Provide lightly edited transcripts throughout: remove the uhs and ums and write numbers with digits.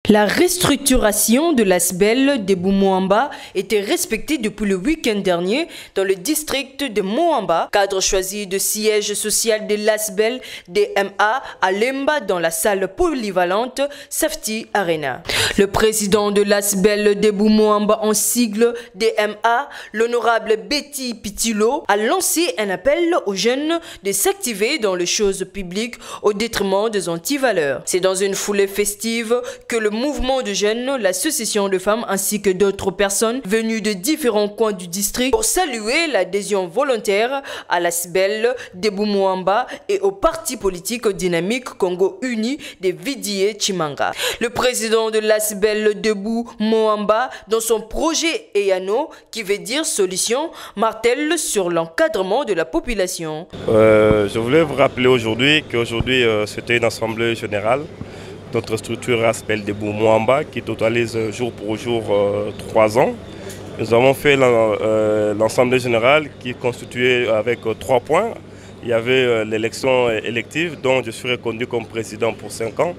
La restructuration de l'ASBEL de Moamba était respectée depuis le week-end dernier dans le district de Moamba, cadre choisi de siège social de l'ASBEL DMA à Lemba dans la salle polyvalente Safety Arena. Le président de l'ASBEL de Moamba en sigle DMA, l'honorable Betty Pitilo, a lancé un appel aux jeunes de s'activer dans les choses publiques au détriment des antivaleurs. C'est dans une foulée festive que le mouvement de jeunes, l'association de femmes ainsi que d'autres personnes venues de différents coins du district pour saluer l'adhésion volontaire à l'ASBEL de Moamba et au parti politique dynamique Congo Uni de Vidié Chimanga. Le président de l'ASBEL de Moamba, dans son projet EANO, qui veut dire solution, martèle sur l'encadrement de la population. Je voulais vous rappeler aujourd'hui qu'aujourd'hui c'était une assemblée générale. Notre structure ASBEL de Moamba qui totalise jour pour jour 3 ans. Nous avons fait l'Assemblée générale qui est constituée avec 3 points. Il y avait l'élection élective dont je serai reconduit comme président pour 5 ans.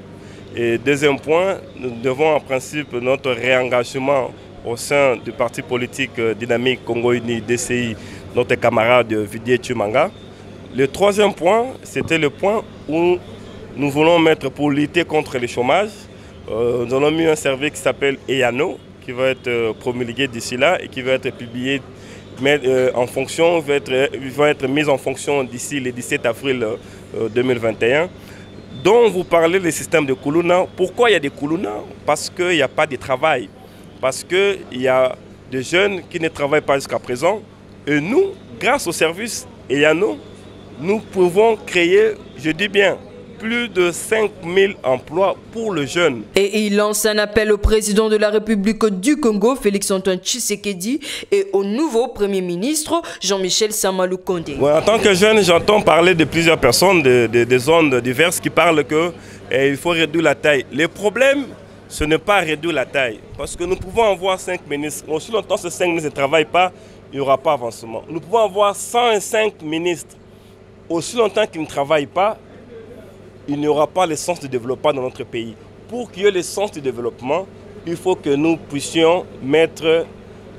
Et deuxième point, nous devons en principe notre réengagement au sein du parti politique dynamique Congo Uni DCI, notre camarade Vidié Chimanga. Le troisième point, c'était le point où nous voulons mettre pour lutter contre le chômage. Nous avons mis un service qui s'appelle EANO, qui va être promulgué d'ici là et qui va être publié en fonction, va être mis en fonction d'ici le 17 avril 2021. Dont vous parlez des systèmes de Kuluna. Pourquoi il y a des Kuluna? Parce qu'il n'y a pas de travail. Parce qu'il y a des jeunes qui ne travaillent pas jusqu'à présent. Et nous, grâce au service EANO, nous pouvons créer, je dis bien, plus de 5000 emplois pour les jeunes. Et il lance un appel au président de la République du Congo, Félix-Antoine Tshisekedi, et au nouveau Premier ministre, Jean-Michel Sama Lukonde. Ouais, en tant que jeune, j'entends parler de plusieurs personnes, des zones diverses qui parlent qu'il faut réduire la taille. Le problème, ce n'est pas réduire la taille, parce que nous pouvons avoir 5 ministres. Aussi longtemps que ces 5 ministres ne travaillent pas, il n'y aura pas avancement. Nous pouvons avoir 105 ministres. Aussi longtemps qu'ils ne travaillent pas, il n'y aura pas le sens de développement dans notre pays. Pour qu'il y ait le sens du développement, il faut que nous puissions mettre,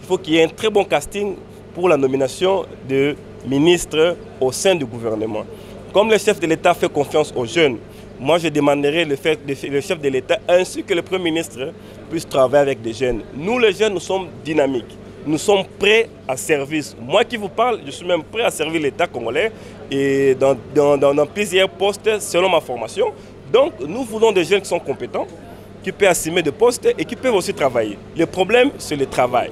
il faut qu'il y ait un très bon casting pour la nomination de ministres au sein du gouvernement. Comme le chef de l'État fait confiance aux jeunes, moi je demanderai le chef de l'État ainsi que le Premier ministre puissent travailler avec des jeunes. Nous les jeunes, nous sommes dynamiques. Nous sommes prêts à servir. Moi qui vous parle, je suis même prêt à servir l'État congolais et dans plusieurs postes selon ma formation. Donc nous voulons des jeunes qui sont compétents, qui peuvent assumer des postes et qui peuvent aussi travailler. Le problème, c'est le travail.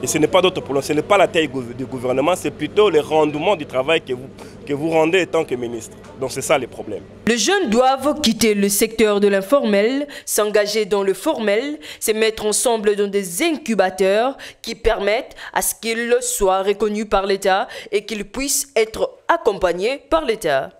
Et ce n'est pas d'autre problème, ce n'est pas la taille du gouvernement, c'est plutôt le rendement du travail que vous rendez en tant que ministre. Donc c'est ça le problème. Les jeunes doivent quitter le secteur de l'informel, s'engager dans le formel, se mettre ensemble dans des incubateurs qui permettent à ce qu'ils soient reconnus par l'État et qu'ils puissent être accompagnés par l'État.